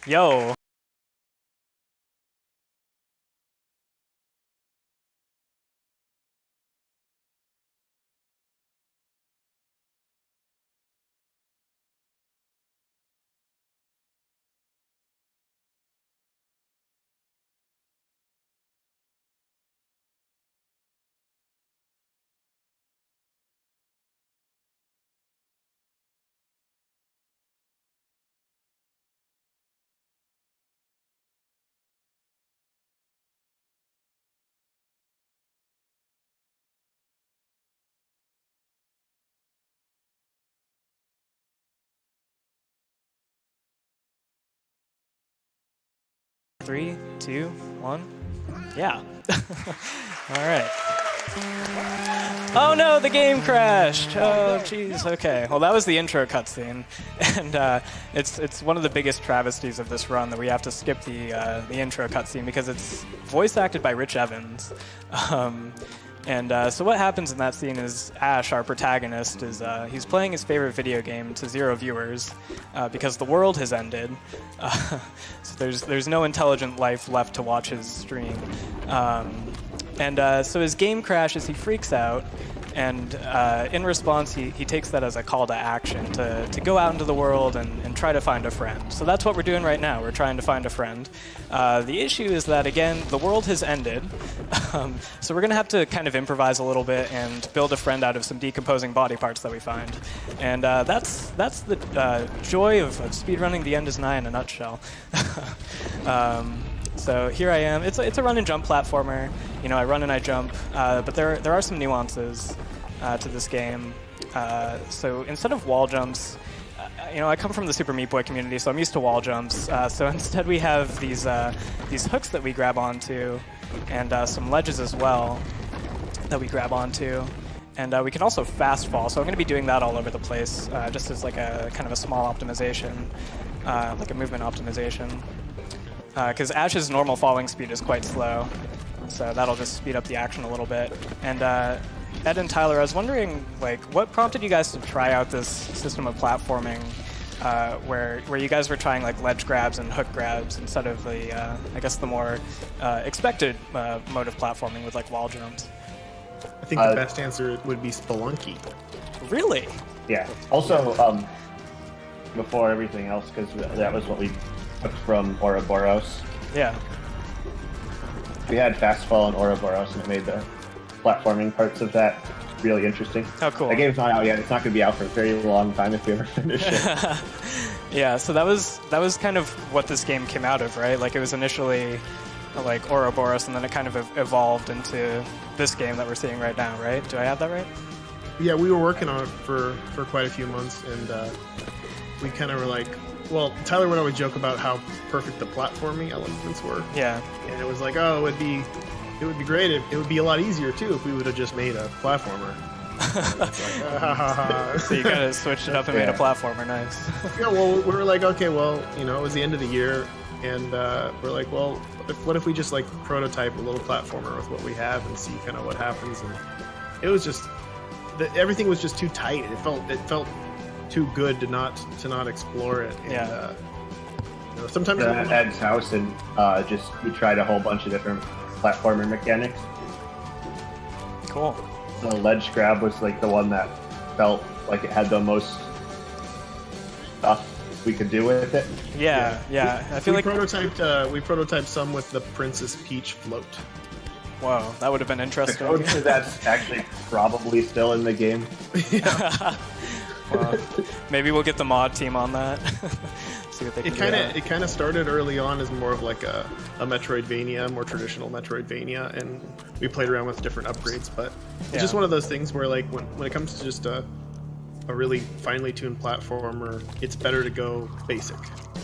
Yo. Three, two, one. Yeah. All right. Oh no, the game crashed. Oh jeez. Okay. Well, that was the intro cutscene, and it's one of the biggest travesties of this run that we have to skip the intro cutscene because it's voice acted by Rich Evans. So what happens in that scene is Ash, our protagonist, is he's playing his favorite video game to 0 viewers because the world has ended. So there's no intelligent life left to watch his stream. So his game crashes, he freaks out, and in response he takes that as a call to action to go out into the world and try to find a friend. So that's what we're doing right now, we're trying to find a friend. The issue is that, again, the world has ended, so we're going to have to kind of improvise a little bit and build a friend out of some decomposing body parts that we find. And that's the joy of speedrunning The End Is Nigh in a nutshell. So here I am. It's a run and jump platformer. You know, I run and I jump, but there are some nuances to this game. So instead of wall jumps, you know, I come from the Super Meat Boy community, so I'm used to wall jumps. So instead we have these hooks that we grab onto, and some ledges as well that we grab onto. And we can also fast fall, so I'm going to be doing that all over the place, just as like a kind of a small optimization, like a movement optimization. Because Ash's normal falling speed is quite slow, so that'll just speed up the action a little bit. And Ed and Tyler, I was wondering, like, what prompted you guys to try out this system of platforming, where you guys were trying like ledge grabs and hook grabs instead of the, I guess, the more expected mode of platforming with like wall jumps? I think the best answer would be Spelunky. Really? Yeah. Also, before everything else, because that was what we took from Ouroboros. Yeah. We had fast fall in Ouroboros, and it made the platforming parts of that really interesting. Oh, cool. The game's not out yet. It's not going to be out for a very long time if we ever finish it. Yeah, so that was kind of what this game came out of, right? Like, it was initially like Ouroboros, and then it kind of evolved into this game that we're seeing right now, right? Do I have that right? Yeah, we were working on it for quite a few months, and we kind of were like, well, Tyler would always joke about how perfect the platforming elements were. Yeah. And it was like, oh, it would be great. It would be a lot easier too if we would have just made a platformer. So you kind of switched it up and made a platformer. Nice. Yeah. Well, we were like, okay, well, you know, it was the end of the year, and we're like, well, what if we just like prototype a little platformer with what we have and see kind of what happens? And it was just everything was just too tight. It felt too good to not explore it. And, yeah. You know, sometimes at Ed's house, and we tried a whole bunch of different platformer mechanics. Cool. The ledge grab was like the one that felt like it had the most stuff we could do with it. Yeah. I feel we like prototyped some with the Princess Peach float. Whoa, that would have been interesting. The code for that's actually probably still in the game. Well, maybe we'll get the mod team on that. See what they can do. It kind of started early on as more of like a Metroidvania, more traditional Metroidvania, and we played around with different upgrades. But it's just one of those things where, like, when it comes to just a really finely tuned platformer, it's better to go basic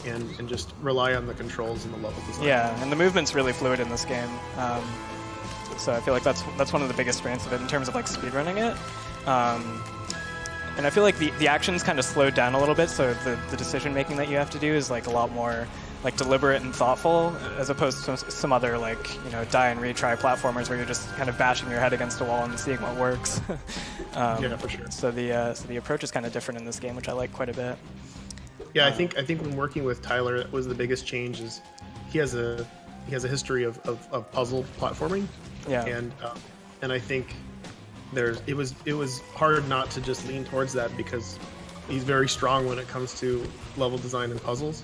and just rely on the controls and the level design. Yeah, and the movement's really fluid in this game. So I feel like that's one of the biggest strengths of it in terms of like speedrunning it. And I feel like the action's kind of slowed down a little bit, so the decision making that you have to do is like a lot more like deliberate and thoughtful, as opposed to some other, like, you know, die and retry platformers where you're just kind of bashing your head against a wall and seeing what works. Yeah, for sure. So the approach is kind of different in this game, which I like quite a bit. Yeah, I think when working with Tyler, that was the biggest change. Is he has a history of puzzle platforming. Yeah. And I think it was hard not to just lean towards that because he's very strong when it comes to level design and puzzles.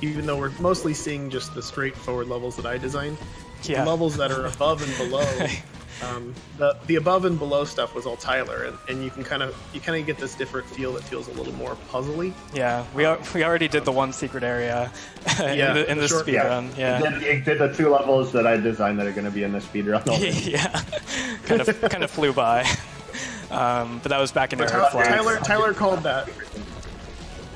Even though we're mostly seeing just the straightforward levels that I designed, the levels that are above and below. The above and below stuff was all Tyler, and you kind of get this different feel that feels a little more puzzly. Yeah, we already did the one secret area in the speedrun. Yeah, it did the 2 levels that I designed that are going to be in the speedrun. Yeah, kind of flew by. But that was back in Tyler called that.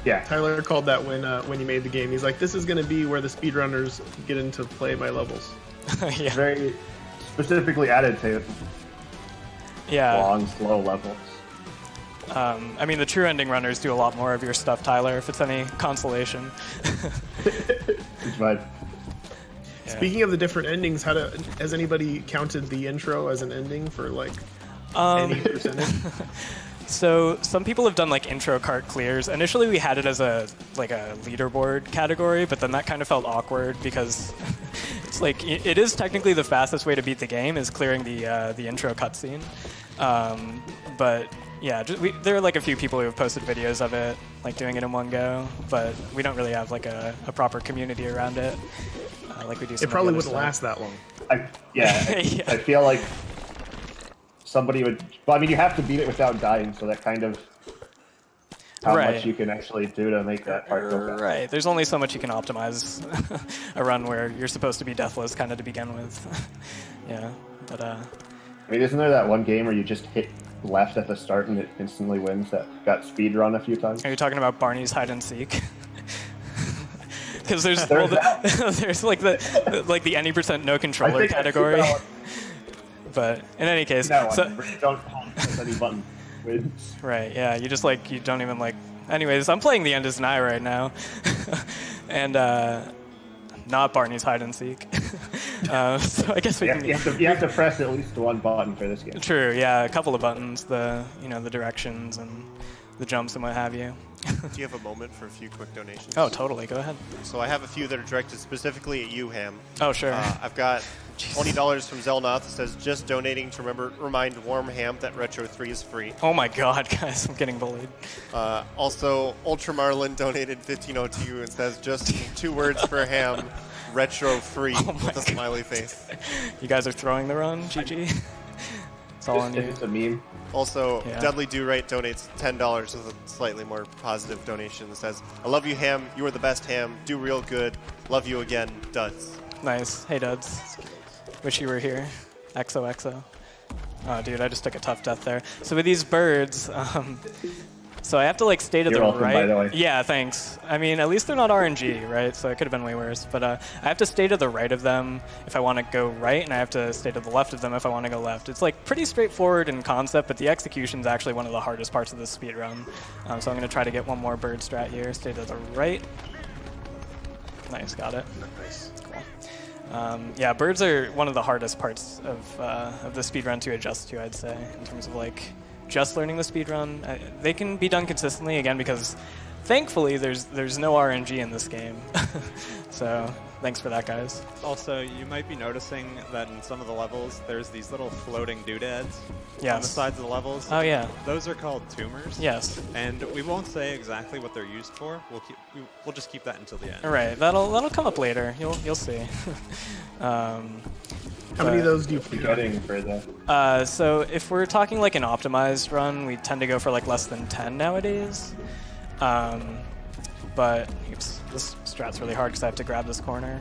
Yeah, Tyler called that when he made the game. He's like, "This is going to be where the speedrunners get into play my levels." Yeah. Very specifically added to long, slow levels. I mean, the true ending runners do a lot more of your stuff, Tyler, if it's any consolation. It's fine. Yeah. Speaking of the different endings, has anybody counted the intro as an ending for like any percentage? So some people have done like intro cart clears. Initially we had it as a leaderboard category, but then that kind of felt awkward because it's like it is technically the fastest way to beat the game is clearing the intro cutscene. But yeah, there are like a few people who have posted videos of it, like doing it in one go, but we don't really have like a proper community around it, like we do. It probably wouldn't last that long. I feel like somebody would. Well, I mean, you have to beat it without dying, so that kind of how much you can actually do to make that part go fast. Right. There's only so much you can optimize a run where you're supposed to be deathless, kind of to begin with. Yeah, but I mean, isn't there that one game where you just hit left at the start and it instantly wins? That got speedrun a few times. Are you talking about Barney's hide and seek? Because there's like the any % no controller category. But in any case, you don't press any button. Wins. Right, yeah, you just you don't even anyways, I'm playing the End Is Nigh right now. And not Barney's hide and seek. So I guess we can... You have to press at least one button for this game. True, yeah, a couple of buttons, the directions and the jumps and what have you. Do you have a moment for a few quick donations? Oh, totally, go ahead. So I have a few that are directed specifically at you, Ham. Oh, sure. I've got $20 from Zelnoth that says, just donating to remind Warm Ham that Retro 3 is free. Oh my god, guys, I'm getting bullied. Also, Ultramarlin donated $15.02 and says, just 2 words for Ham, Retro free, with a smiley face. You guys are throwing the run, GG. It's all on you. It's a meme. Also, Dudley Do Right donates $10 with a slightly more positive donation that says, I love you, Ham. You are the best, Ham. Do real good. Love you again, Duds. Nice. Hey, Duds. Wish you were here. XOXO. Oh, dude, I just took a tough death there. So with these birds, so I have to stay to the welcome, right. By the way. Yeah, thanks. I mean, at least they're not RNG, right? So it could have been way worse. But I have to stay to the right of them if I want to go right, and I have to stay to the left of them if I want to go left. It's pretty straightforward in concept, but the execution is actually one of the hardest parts of this speedrun. So I'm going to try to get one more bird strat here. Stay to the right. Nice, got it. Nice. Yeah, birds are one of the hardest parts of the speedrun to adjust to, I'd say, in terms of just learning the speedrun. They can be done consistently, again, because thankfully there's no RNG in this game. So thanks for that, guys. Also, you might be noticing that in some of the levels, there's these little floating doodads Yes. on the sides of the levels. Oh, yeah. Those are called tumors. Yes. And we won't say exactly what they're used for. We'll just keep that until the end. All right, that'll come up later. You'll see. How many of those do you play? Getting for that. So if we're talking an optimized run, we tend to go for less than 10 nowadays. But oops, this strat's really hard because I have to grab this corner.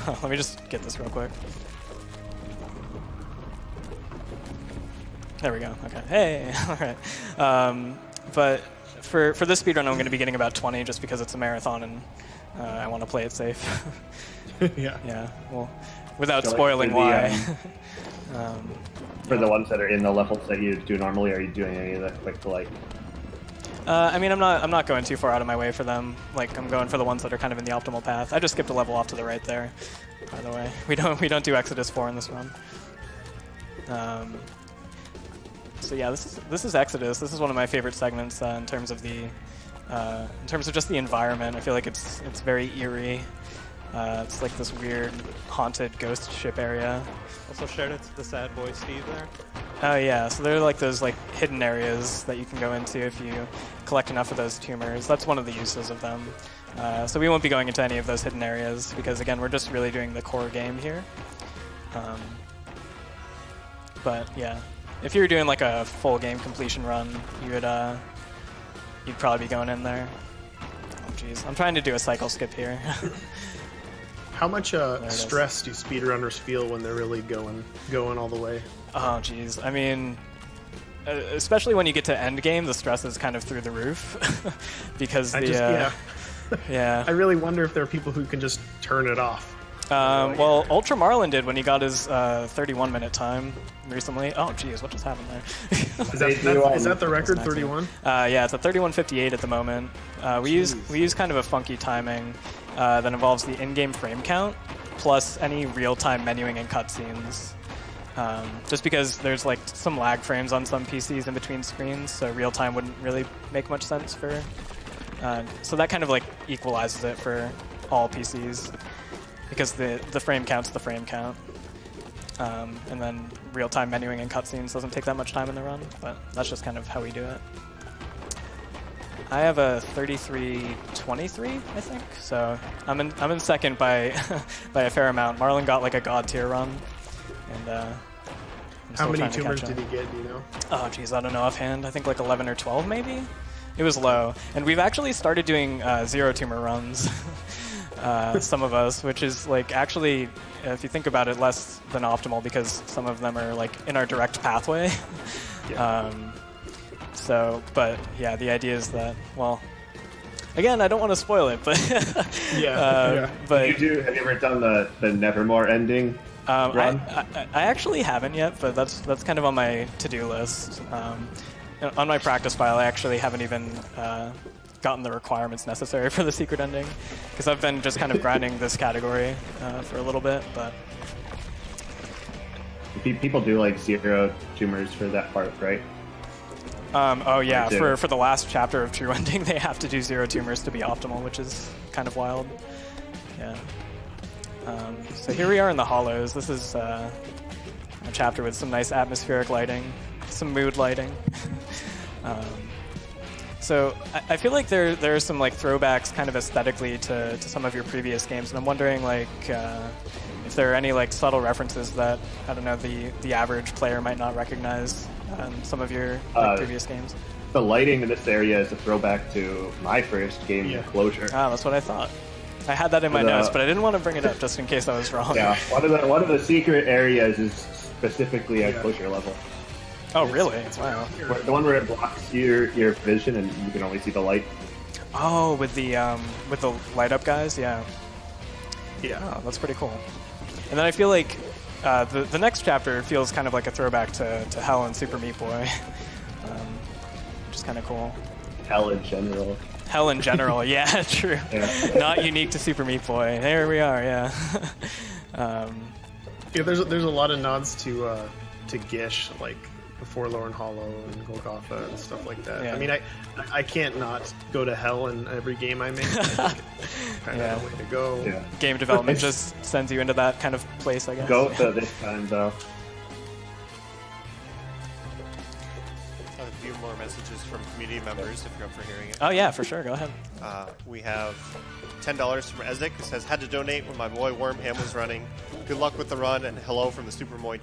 Let me just get this real quick. There we go. Okay. Hey. All right. But for this speedrun, I'm going to be getting about 20 just because it's a marathon and I want to play it safe. Yeah. Yeah. Well, without spoiling why. For the ones that are in the levels that you do normally, are you doing any of that quick to I mean, I'm not going too far out of my way for them. I'm going for the ones that are kind of in the optimal path. I just skipped a level off to the right there. By the way, we don't do Exodus 4 in this run. So yeah, this is Exodus. This is one of my favorite segments in terms of just the environment. I feel like it's very eerie. It's like this weird haunted ghost ship area. Also shout out to the sad boy Steve there. Oh yeah, so there are like those like hidden areas that you can go into if you collect enough of those tumors. That's one of the uses of them. So we won't be going into any of those hidden areas because again, we're just really doing the core game here. But yeah, if you were doing like a full game completion run, you'd probably be going in there. Oh jeez, I'm trying to do a cycle skip here. How much stress do speedrunners feel when they're really going all the way? Oh jeez, I mean, especially when you get to end game, the stress is kind of through the roof because yeah. I really wonder if there are people who can just turn it off. Well, Ultra Marlin did when he got his 31-minute time recently. Oh, geez, what just happened there? Is that the record, 31? Yeah, it's at 31:58 at the moment. We use kind of a funky timing that involves the in-game frame count plus any real-time menuing and cutscenes. Just because there's like some lag frames on some PCs in between screens, so real-time wouldn't really make much sense for. So that kind of like equalizes it for all PCs. Because the frame count's the frame count. And then real-time menuing and cutscenes doesn't take that much time in the run, but that's just kind of how we do it. I have a 33:23, I think, so I'm in second by by a fair amount. Marlon got like a god tier run, and I'm how many trying to tumors catch did up. he get? Do you know? Oh, geez, I don't know offhand. I think like 11 or 12, maybe. It was low, and we've actually started doing 0 tumor runs. Some of us, which is like actually, if you think about it, less than optimal because some of them are like in our direct pathway. Yeah. But yeah, the idea is that, well, again, I don't want to spoil it, but yeah. But have you ever done the Nevermore ending run? I actually haven't yet, but that's kind of on my to-do list. On my practice file, I actually haven't even gotten the requirements necessary for the secret ending because I've been just kind of grinding this category for a little bit, but People do like 0 tumors for that part, right? oh yeah, for the last chapter of True Ending, they have to do 0 tumors to be optimal, which is kind of wild. Yeah. So here we are in the Hollows. This is a chapter with some nice atmospheric lighting, some mood lighting. So I feel like there are some like throwbacks kind of aesthetically to some of your previous games, and I'm wondering like if there are any like subtle references that, I don't know, the average player might not recognize in some of your previous games. The lighting in this area is a throwback to my first game, Enclosure. Ah, that's what I thought. I had that in my notes, but I didn't want to bring it up just in case I was wrong. Yeah, one of the secret areas is specifically a Enclosure level. Oh, really? Wow. The one where it blocks your vision and you can only see the light. Oh, with the light up guys, yeah. Yeah. Oh, that's pretty cool. And then I feel like the next chapter feels kind of like a throwback to Hell and Super Meat Boy, which is kind of cool. Hell in general. Hell in general, yeah, true. Yeah. Not unique to Super Meat Boy. There we are, yeah. Yeah, there's a lot of nods to Gish, like Forlorn Hollow and Golgotha and stuff like that. Yeah. I mean, I can't not go to hell in every game I make. Kind of the way to go. Yeah. Game development just sends you into that kind of place, I guess. Go this time, though. A few more messages from community members, if you're up for hearing it. Oh yeah, for sure. Go ahead. We have $10 from Ezek, who says, had to donate when my boy Wormham was running. Good luck with the run, and hello from the Super Meat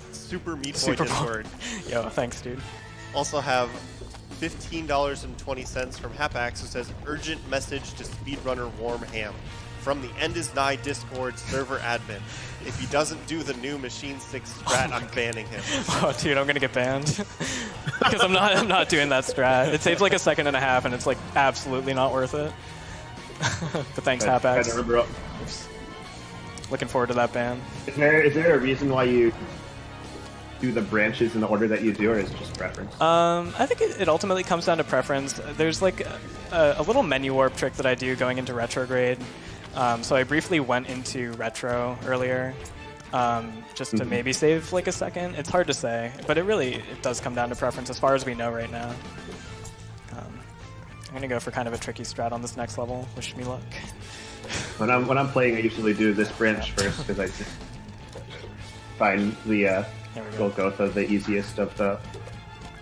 Boy Discord. Yo, thanks, dude. Also have $15.20 from Hapax, who says, urgent message to speedrunner Wormham from the End Is Nigh Discord server admin. If he doesn't do the new Machine 6 strat, I'm banning him. Oh, dude, I'm gonna get banned because I'm not doing that strat. It saves like a second and a half, and it's like absolutely not worth it. But thanks, Hapax. Looking forward to that ban. Is there a reason why you do the branches in the order that you do, or is it just preference? I think it ultimately comes down to preference. There's like a little menu warp trick that I do going into retrograde. So I briefly went into retro earlier, just to maybe save like a second. It's hard to say, but it does come down to preference as far as we know right now. I'm gonna go for kind of a tricky strat on this next level. Wish me luck. When I'm playing, I usually do this branch first because I just find the Golgotha the easiest of the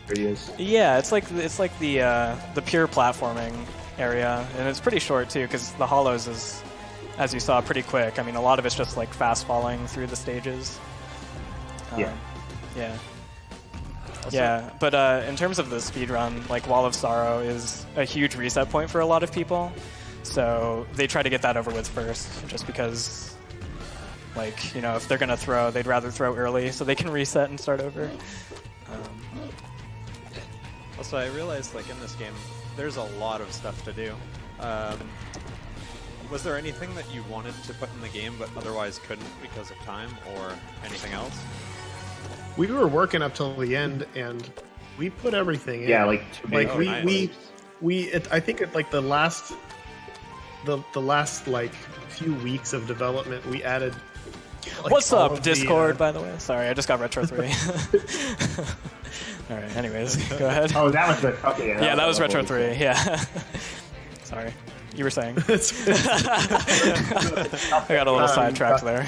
areas. Yeah, it's like the pure platforming area, and it's pretty short too because the hollows is, as you saw, pretty quick. I mean, a lot of it's just like fast falling through the stages. Yeah. Yeah. Yeah, but in terms of the speedrun, like Wall of Sorrow is a huge reset point for a lot of people. So they try to get that over with first, just because, like, you know, if they're going to throw, they'd rather throw early so they can reset and start over. Also, I realized, like, in this game, there's a lot of stuff to do. Was there anything that you wanted to put in the game but otherwise couldn't because of time, or anything else? We were working up till the end, and we put everything in. Yeah, like I think at like the last like few weeks of development, we added. Like, what's up, Discord? By the way, sorry, I just got Retro 3. All right. Anyways, go ahead. Oh, that was the okay. Yeah, that was Retro 3. Yeah. Sorry, you were saying. I got a little sidetracked there.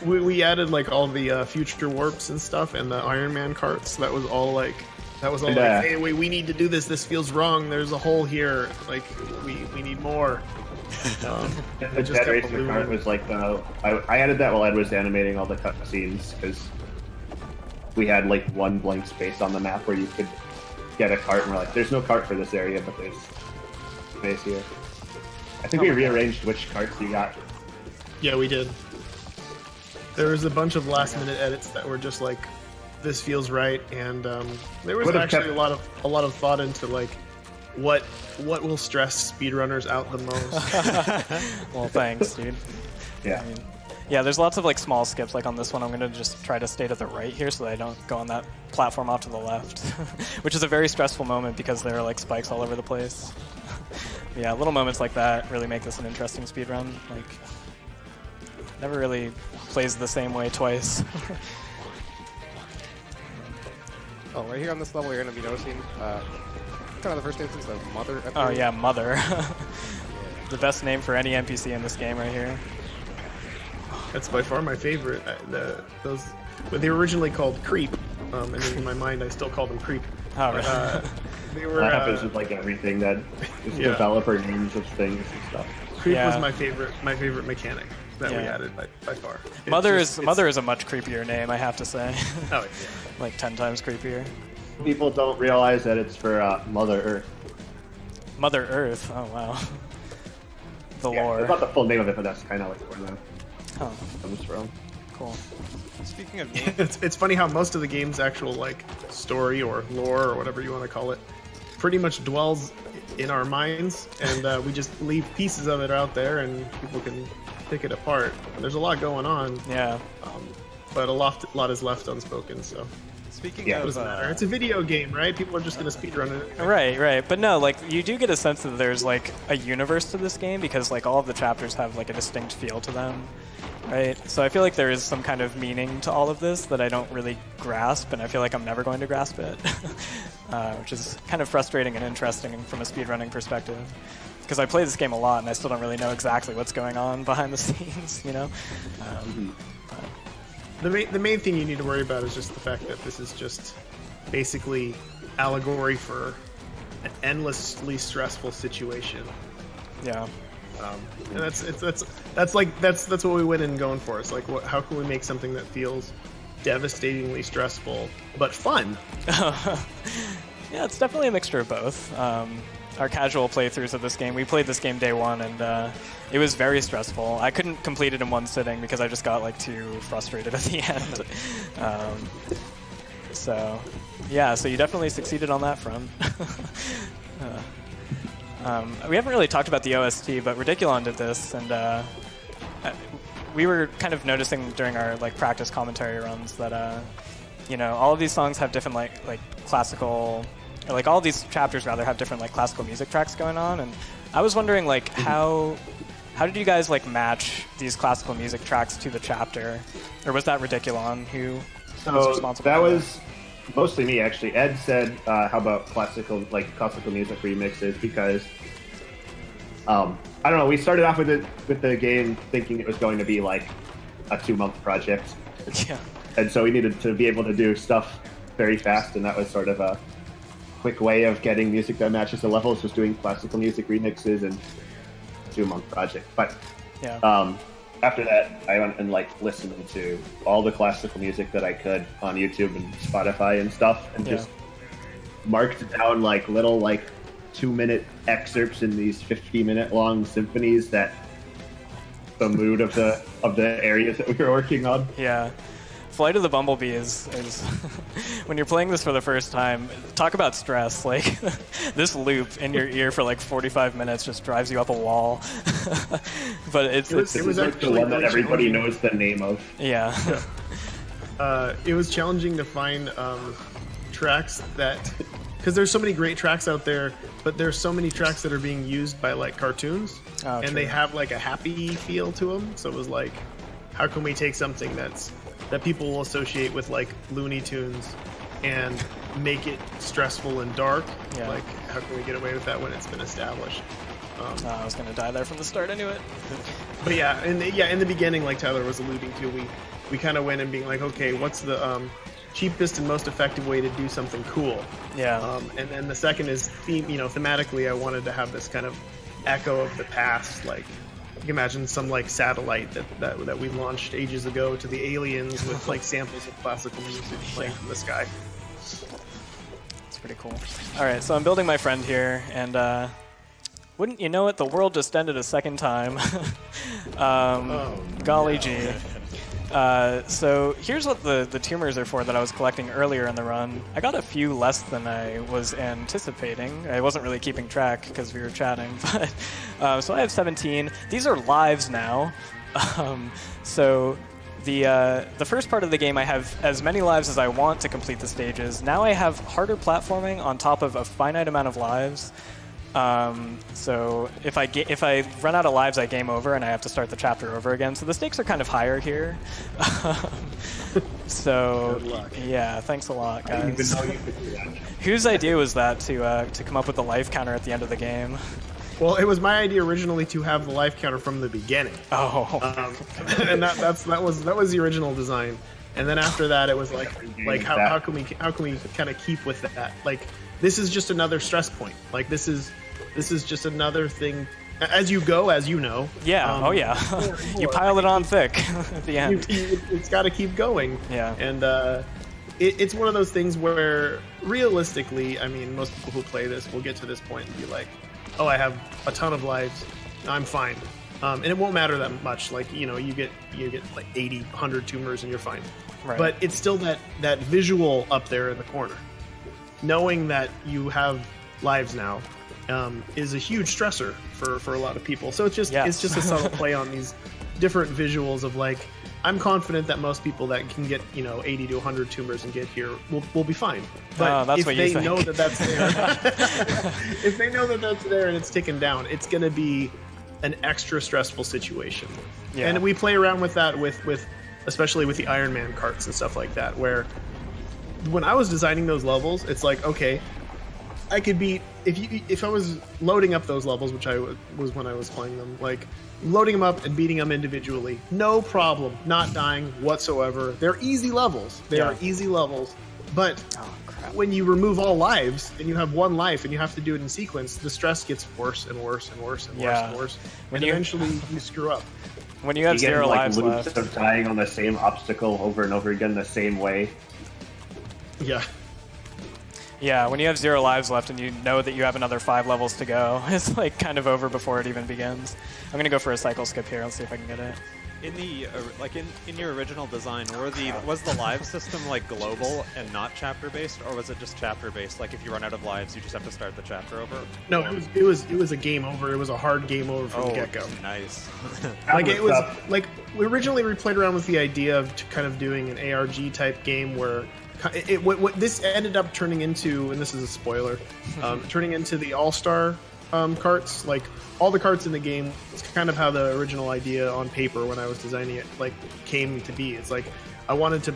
We added like all the future warps and stuff, and the Iron Man carts. That was all like, hey, wait, we need to do this. This feels wrong. There's a hole here. Like, we need more. The Dead Racer cart was like I added that while Ed was animating all the cutscenes because we had like one blank space on the map where you could get a cart, and we're like, there's no cart for this area, but there's space here. I think we rearranged which carts you got. Yeah, we did. There was a bunch of last-minute edits that were just like, this feels right, and there was actually a lot of thought into like what will stress speedrunners out the most. Well, thanks, dude. Yeah. I mean, yeah, there's lots of like small skips. Like on this one, I'm gonna just try to stay to the right here so that I don't go on that platform off to the left, which is a very stressful moment because there are like spikes all over the place. Yeah, little moments like that really make this an interesting speedrun. Like, never really plays the same way twice. Oh, right here on this level, you're going to be noticing kind of the first instance of Mother. Oh yeah, Mother. The best name for any NPC in this game right here. That's by far my favorite. They were originally called Creep, and in my mind I still call them Creep. Oh, right. They were. That happens with like everything that is developer names of things and stuff. Creep was my favorite mechanic that we added by far. Mother is a much creepier name, I have to say. Oh, yeah. Like 10 times creepier. People don't realize that it's for Mother Earth. Mother Earth. Oh wow. The lore. It's not the full name of it, but that's kind of like where that comes from. Cool. Speaking of names, it's funny how most of the game's actual like story or lore or whatever you want to call it pretty much dwells in our minds, and we just leave pieces of it out there, and people can pick it apart. There's a lot going on. Yeah. But a lot is left unspoken. So. speaking of, it doesn't matter. It's a video game, right? People are just gonna speedrun it. Right. But no, like you do get a sense that there's like a universe to this game because like all of the chapters have like a distinct feel to them, right? So I feel like there is some kind of meaning to all of this that I don't really grasp, and I feel like I'm never going to grasp it, which is kind of frustrating and interesting from a speedrunning perspective. Because I play this game a lot and I still don't really know exactly what's going on behind the scenes, you know? The main thing you need to worry about is just the fact that this is just basically allegory for an endlessly stressful situation. Yeah. And that's what we went in going for. It's like, how can we make something that feels devastatingly stressful but fun? Yeah, it's definitely a mixture of both. Our casual playthroughs of this game, we played this game day one, and it was very stressful. I couldn't complete it in one sitting because I just got like too frustrated at the end. So you definitely succeeded on that front. We haven't really talked about the OST, but Ridiculon did this, and we were kind of noticing during our like practice commentary runs that you know, all of these songs have different like classical, or like all of these chapters rather have different like classical music tracks going on, and I was wondering like how how did you guys like match these classical music tracks to the chapter, or was that Ridiculon who was responsible? That for was mostly me actually. Ed said, "How about classical music remixes?" Because I don't know. We started off with the game thinking it was going to be like a 2-month project, Yeah. and so we needed to be able to do stuff very fast, and that was sort of a quick way of getting music that matches the levels, was doing classical music remixes and 2-month project. But Yeah. after that, I went and like listened to all the classical music that I could on YouTube and Spotify and stuff, and Yeah. just marked down like little 2-minute excerpts in these 50-minute long symphonies that the mood of the areas that we were working on. Yeah. Flight of the Bumblebee is when you're playing this for the first time, talk about stress. Like this loop in your ear for like 45 minutes just drives you up a wall. But it was like the one that everybody knows the name of. Yeah. It was challenging to find tracks that, because there's so many great tracks out there, but there's so many tracks that are being used by like cartoons, and true. they have like a happy feel to them. So it was like, how can we take something that people will associate with like Looney Tunes and make it stressful and dark? Yeah. Like, how can we get away with that when it's been established? I was gonna die there from the start. I knew it. But yeah, in the beginning, like Tyler was alluding to, we kind of went and being like, okay, what's the cheapest and most effective way to do something cool? Yeah. And then the second is thematically, I wanted to have this kind of echo of the past. Like, you can imagine some like satellite that we launched ages ago to the aliens with like samples of classical music playing from the sky. It's pretty cool. All right, so I'm building my friend here, and wouldn't you know it, the world just ended a second time. Golly gee. So here's what the tumors are for that I was collecting earlier in the run. I got a few less than I was anticipating. I wasn't really keeping track because we were chatting, but so I have 17. These are lives now. So the first part of the game, I have as many lives as I want to complete the stages. Now I have harder platforming on top of a finite amount of lives. So if I run out of lives, I game over and I have to start the chapter over again. So the stakes are kind of higher here. So Good luck. yeah, thanks a lot, I didn't even guys. know you could do that. Whose idea was that to come up with the life counter at the end of the game? Well, it was my idea originally to have the life counter from the beginning. Oh, And that was the original design. And then after that, it was like how can we kind of keep with that? Like, this is just another stress point. Like, this is just another thing. As you go, as you know. yeah. Oh yeah. You pile it on thick at the end. It's got to keep going. Yeah. And it's one of those things where, realistically, I mean, most people who play this will get to this point and be like, oh, I have a ton of lives, I'm fine. And it won't matter that much. Like, you get like 80, 100 tumors and you're fine. Right. But it's still that visual up there in the corner. Knowing that you have lives now is a huge stressor for a lot of people. So it's just Yes. it's just a subtle play on these different visuals of like, I'm confident that most people that can get 80 to 100 tumors and get here will be fine. But that's if what you they think. know that that's there, if they know that that's there and it's ticking down, it's going to be an extra stressful situation. Yeah. And we play around with that with especially with the Iron Man carts and stuff like that, where when I was designing those levels, it's like, okay, I could beat if I was loading up those levels, which I was when I was playing them, like loading them up and beating them individually, no problem, not dying whatsoever. They're easy levels. They Yeah. are easy levels. But Oh, crap. when you remove all lives and you have one life and you have to do it in sequence, the stress gets worse and worse and worse and worse Yeah. and worse. When And you- eventually you screw up. When you have You get 0 like lives loops left. of dying on the same obstacle over and over again the same way. Yeah. Yeah, when you have 0 lives left and you know that you have another 5 levels to go, it's like kind of over before it even begins. I'm gonna go for a cycle skip here. Let's see if I can get it. In the in your original design, was the live system like global and not chapter based, or was it just chapter based? Like if you run out of lives, you just have to start the chapter over. No, it was a game over. It was a hard game over from the get go. Nice. Like it was like originally we played around with the idea of kind of doing an ARG type game where what this ended up turning into, and this is a spoiler, turning into the All-Star carts. Like all the carts in the game, it's kind of how the original idea on paper when I was designing it like came to be. It's like I wanted to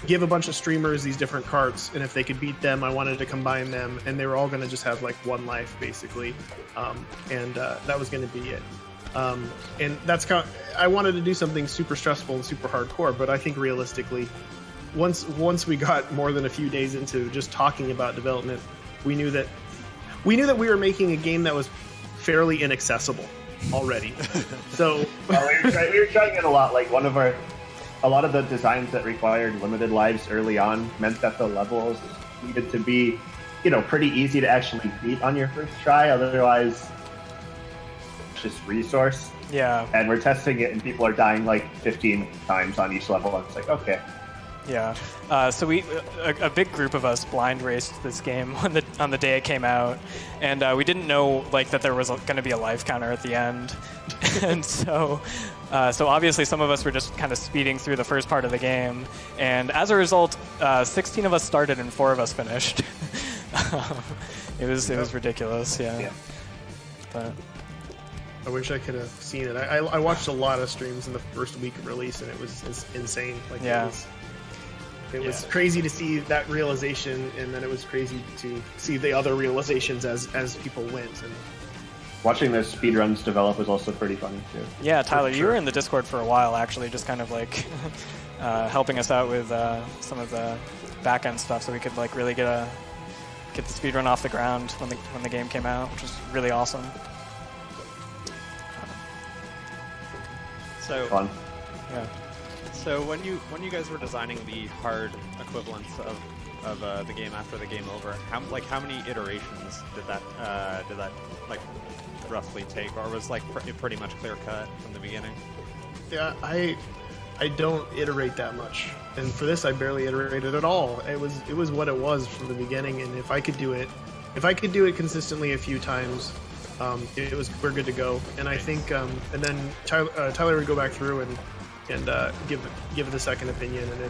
give a bunch of streamers these different carts, and if they could beat them, I wanted to combine them, and they were all going to just have like one life basically, and that was going to be it. And that's kind of, I wanted to do something super stressful and super hardcore, but I think realistically, once we got more than a few days into just talking about development, we knew that we were making a game that was fairly inaccessible already. So well, we were trying it a lot. Like a lot of the designs that required limited lives early on meant that the levels needed to be, pretty easy to actually beat on your first try. Otherwise, it's just resource. Yeah. And we're testing it, and people are dying like 15 times on each level. And it's like, okay. Yeah. So a big group of us blind raced this game on the day it came out, and we didn't know like that there was going to be a life counter at the end, and so obviously some of us were just kind of speeding through the first part of the game, and as a result, 16 of us started and 4 of us finished. It was ridiculous. Yeah. But I wish I could have seen it. I watched a lot of streams in the first week of release, and it was insane. Like it was crazy to see that realization, and then it was crazy to see the other realizations as people went. And watching those speedruns develop was also pretty funny too. Yeah, Tyler, you were in the Discord for a while, actually, just kind of like helping us out with some of the back-end stuff, so we could like really get the speedrun off the ground when the game came out, which was really awesome. So Fun. Yeah. So when you guys were designing the hard equivalents of the game after the game over, how many iterations did that like roughly take, or was like pretty much clear cut from the beginning? Yeah, I don't iterate that much, and for this I barely iterated at all. It was what it was from the beginning, and if I could do it consistently a few times, we're good to go. And I think and then Tyler would go back through and give it a second opinion, and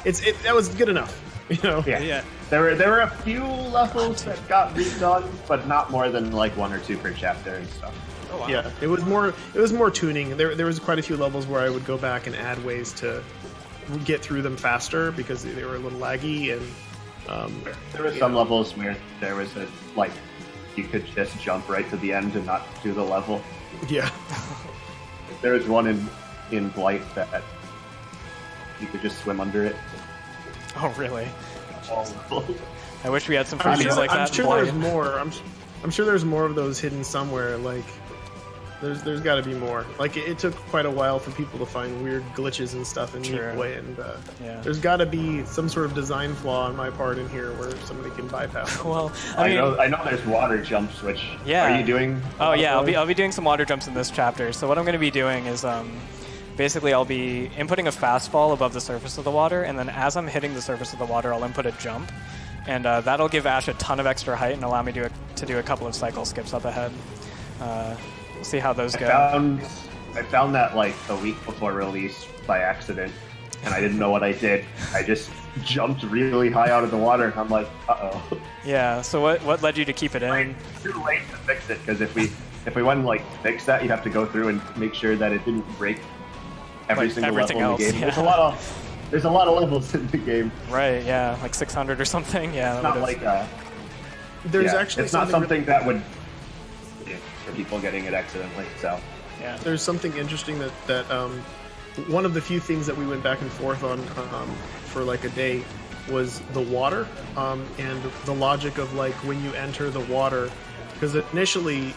if that was good enough. Yeah. There were a few levels that got redone, but not more than like 1 or 2 per chapter and stuff. Oh, wow. Yeah, it was more tuning. There was quite a few levels where I would go back and add ways to get through them faster because they were a little laggy, and there were some levels where there was you could just jump right to the end and not do the level. Yeah. There was one in Blight that you could just swim under it. Oh, really? All levels. I wish we had some freebies like that. I'm sure there's more. I'm sure there's more of those hidden somewhere. Like, there's got to be more. Like, it took quite a while for people to find weird glitches and stuff in True. Way, and there's got to be some sort of design flaw on my part in here where somebody can bypass. Well, I know there's water jumps. Which Yeah. Are you doing? Oh yeah, I'll be doing some water jumps in this chapter. So what I'm going to be doing is basically I'll be inputting a fastfall above the surface of the water, and then as I'm hitting the surface of the water, I'll input a jump, and that'll give Ash a ton of extra height and allow me to do a couple of cycle skips up ahead. We'll see how those go. I found that like a week before release by accident, and I didn't know what I did. I just jumped really high out of the water, and I'm like, uh-oh. Yeah, so what led you to keep it in? It's too late to fix it, because if we went and like fix that, you'd have to go through and make sure that it didn't break everything level else, in the game. yeah. There's a lot of levels in the game. Right, yeah, like 600 or something. Yeah, It's not like There's actually it's not something that would for people getting it accidentally. So yeah, there's something interesting that one of the few things that we went back and forth on for like a day was the water and the logic of like when you enter the water, because initially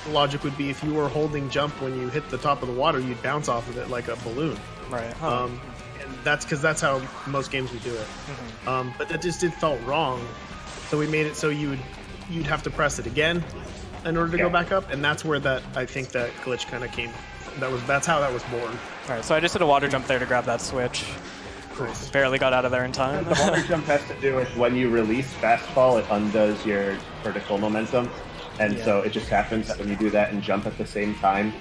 the logic would be if you were holding jump when you hit the top of the water, you'd bounce off of it like a balloon. right. And that's how most games would do it. Mm-hmm. But that just felt wrong, so we made it so you'd have to press it again in order to go back up, and that's where I think that glitch kind of came. That's how that was born. All right, so I just did a water jump there to grab that switch. Nice. Barely got out of there in time. the water jump has to do with when you release fastfall, it undoes your vertical momentum, and so it just happens that when you do that and jump at the same time,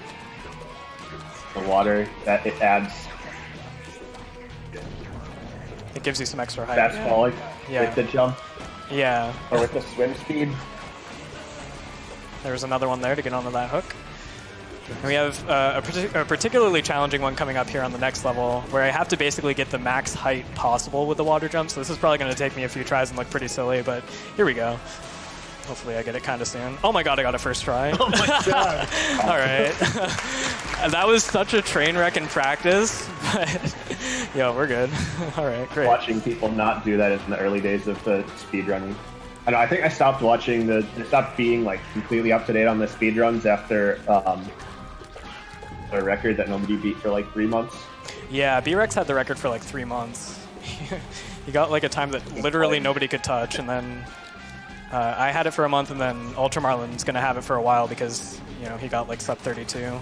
the water that it adds. It gives you some extra height. Fastfall with the jump. Yeah. Or with the swim speed. There's another one there to get onto that hook. And we have a particularly challenging one coming up here on the next level, where I have to basically get the max height possible with the water jump. So this is probably going to take me a few tries and look pretty silly, but here we go. Hopefully I get it kind of soon. Oh my god, I got it first try. Oh my god. All right. That was such a train wreck in practice, but yo, we're good. All right, great. Watching people not do that in the early days of the speedrunning. I think I stopped watching stopped being like completely up to date on the speedruns after a record that nobody beat for like 3 months. Yeah, B-Rex had the record for like 3 months. He got like a time that literally nobody could touch, and then I had it for a month, and then Ultramarlin's gonna have it for a while because, you know, he got like sub 32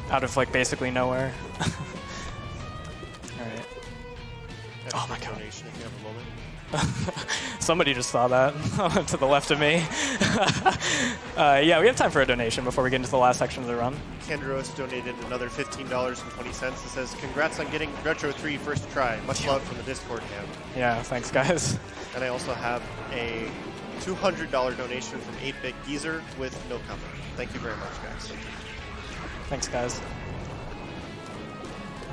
out of like basically nowhere. All right. Oh my god. Donation if you have a moment. Somebody just saw that to the left of me. Yeah, we have time for a donation before we get into the last section of the run. Kendros donated another $15.20. It says, congrats on getting Retro 3 first try. Much love from the Discord camp. Yeah, thanks guys. And I also have a $200 donation from 8-Bit Geezer with no comment. Thank you very much, guys. Thanks guys.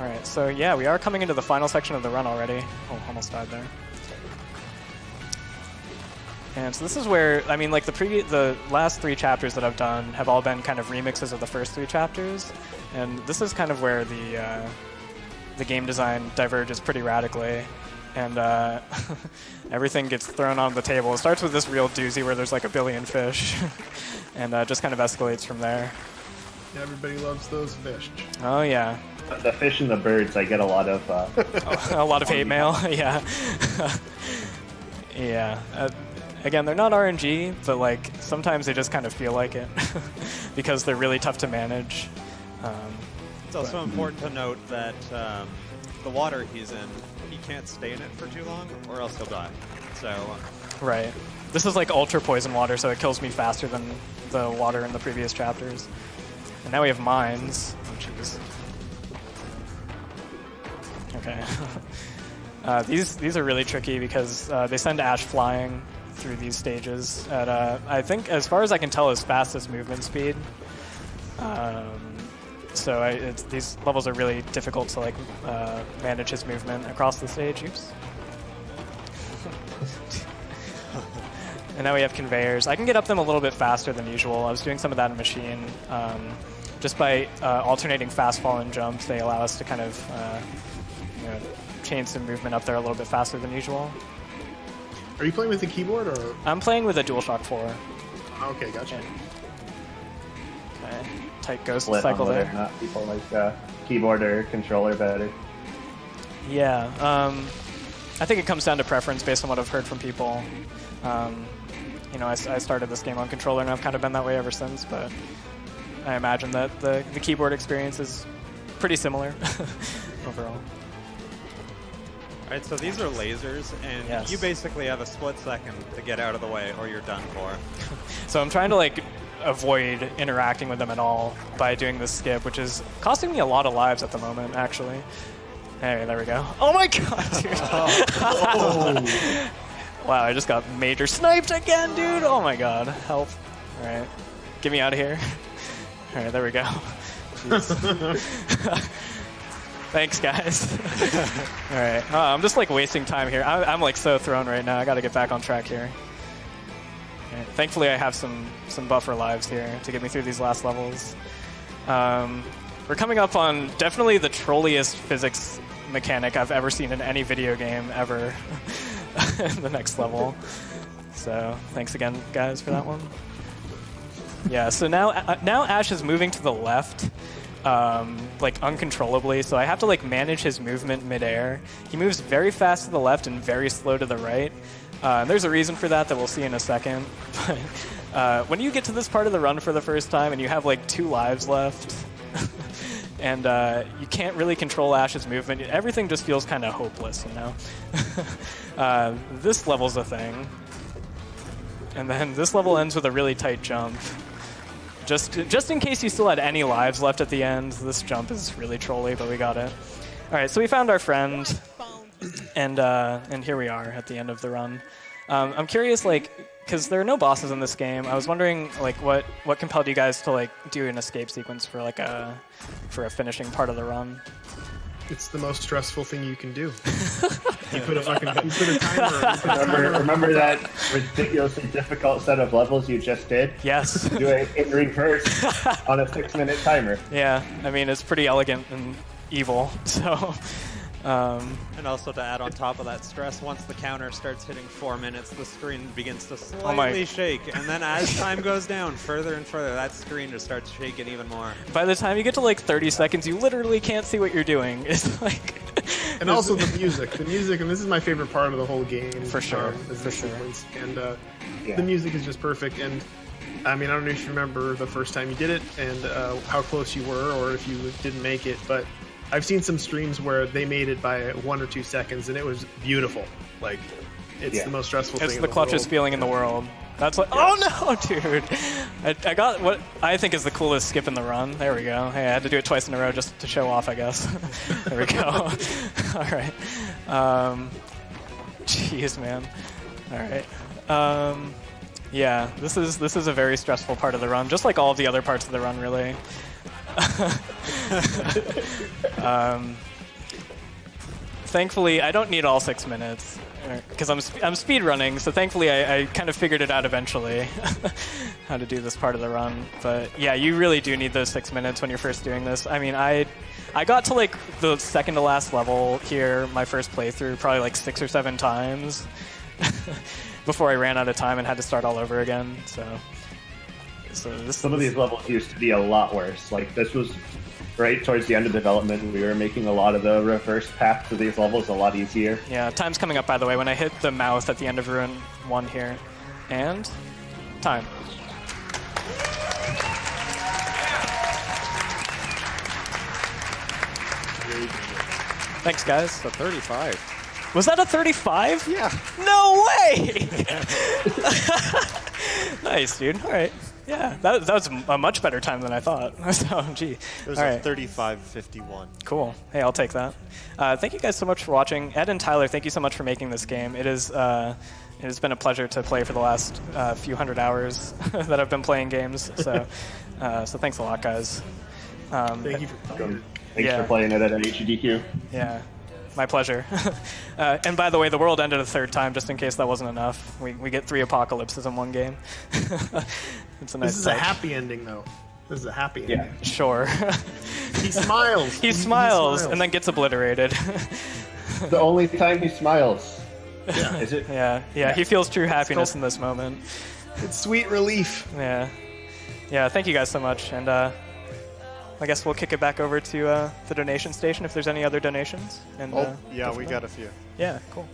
All right, so yeah, we are coming into the final section of the run already. Oh, almost died there. And so this is where, I mean, like the last 3 chapters that I've done have all been kind of remixes of the first 3 chapters, and this is kind of where the game design diverges pretty radically, and everything gets thrown on the table. It starts with this real doozy where there's like a billion fish, and just kind of escalates from there. Everybody loves those fish. Oh yeah. The fish and the birds, I get a lot of A lot of hate mail. Yeah. Yeah. Again, they're not RNG, but like sometimes they just kind of feel like it because they're really tough to manage. It's also important to note that the water he's in, he can't stay in it for too long, or else he'll die. So. Right. This is like ultra poison water, so it kills me faster than the water in the previous chapters. And now we have mines. Oh, jeez. Okay. These are really tricky because they send Ash flying through these stages at, I think, as far as I can tell, his fastest movement speed. So these levels are really difficult to like manage his movement across the stage. Oops. And now we have conveyors. I can get up them a little bit faster than usual. I was doing some of that in Machine. Just by alternating fast fall and jumps, they allow us to kind of change some movement up there a little bit faster than usual. Are you playing with the keyboard or? I'm playing with a DualShock 4. Okay, gotcha. Okay. Tight ghost split cycle on whether there. or not people like keyboard or controller better. Yeah, I think it comes down to preference based on what I've heard from people. You know, I started this game on controller and I've kind of been that way ever since, but I imagine that the keyboard experience is pretty similar overall. Alright, so these are lasers, and Yes. you basically have a split second to get out of the way, or you're done for. So I'm trying to like avoid interacting with them at all by doing this skip, which is costing me a lot of lives at the moment, actually. Anyway, there we go. Oh my god, dude! Wow, I just got major sniped again, dude! Oh my god, help. Alright, get me out of here. Alright, there we go. Thanks, guys. Alright, I'm just like wasting time here. I'm like so thrown right now. I gotta get back on track here. Okay. Thankfully, I have some buffer lives here to get me through these last levels. We're coming up on definitely the trolliest physics mechanic I've ever seen in any video game ever in the next level. So thanks again, guys, for that one. Yeah, so now Ash is moving to the left, like uncontrollably, so I have to like manage his movement midair. He moves very fast to the left and very slow to the right. There's a reason for that we'll see in a second. But when you get to this part of the run for the first time and you have like 2 lives left, and you can't really control Ash's movement, everything just feels kind of hopeless, you know? This level's a thing. And then this level ends with a really tight jump. Just in case you still had any lives left at the end, this jump is really trolly, but we got it. All right, so we found our friend, and here we are at the end of the run. I'm curious, like, because there are no bosses in this game, I was wondering like what compelled you guys to like do an escape sequence for like a finishing part of the run. It's the most stressful thing you can do. You put a timer. Remember that ridiculously difficult set of levels you just did? Yes. Do it in reverse on a 6-minute timer. Yeah, I mean it's pretty elegant and evil. So. And also to add on top of that stress, once the counter starts hitting 4 minutes, the screen begins to slightly shake. And then as time goes down further and further, that screen just starts shaking even more. By the time you get to like 30 seconds, you literally can't see what you're doing. It's like... And also the music, and this is my favorite part of the whole game. For sure, is for the sure. sequence. And the music is just perfect. And I mean, I don't know if you remember the first time you did it and how close you were, or if you didn't make it, but I've seen some streams where they made it by 1 or 2 seconds, and it was beautiful. Like, it's the most stressful thing in the world. It's the clutchest feeling in the world. That's like, oh no, dude! I got what I think is the coolest skip in the run. There we go. Hey, I had to do it twice in a row just to show off, I guess. There we go. All right. Jeez, man. All right. Yeah, this is a very stressful part of the run, just like all of the other parts of the run, really. Thankfully, I don't need all 6 minutes because I'm speed running. So thankfully, I kind of figured it out eventually how to do this part of the run. But yeah, you really do need those 6 minutes when you're first doing this. I mean, I got to like the second to last level here, my first playthrough, probably like 6 or 7 times before I ran out of time and had to start all over again. So some of these levels used to be a lot worse. Like this was right towards the end of development. We were making a lot of the reverse path to these levels a lot easier. Yeah, time's coming up, by the way, when I hit the mouth at the end of Ruin 1 here. And time. Thanks, guys. So 35. Was that a 35? Yeah. No way! Nice, dude. All right. Yeah, that was a much better time than I thought. So, gee. There's All a right. 35:51. Cool. Hey, I'll take that. Thank you guys so much for watching. Ed and Tyler, thank you so much for making this game. It has been a pleasure to play for the last few hundred hours that I've been playing games. So, so thanks a lot, guys. Thank you for coming. Thanks for playing it at HDQ. Yeah, my pleasure. And by the way, the world ended a third time, just in case that wasn't enough. We get 3 apocalypses in one game. It's a nice This is touch. a happy ending, though. This is a happy ending. Yeah. Sure. He smiles. He smiles and then gets obliterated. The only time he smiles. Yeah. Is it? Yeah, he feels true happiness in this moment. It's sweet relief. Yeah. Thank you guys so much, and I guess we'll kick it back over to the donation station if there's any other donations. And Yeah, we got a few. yeah, cool.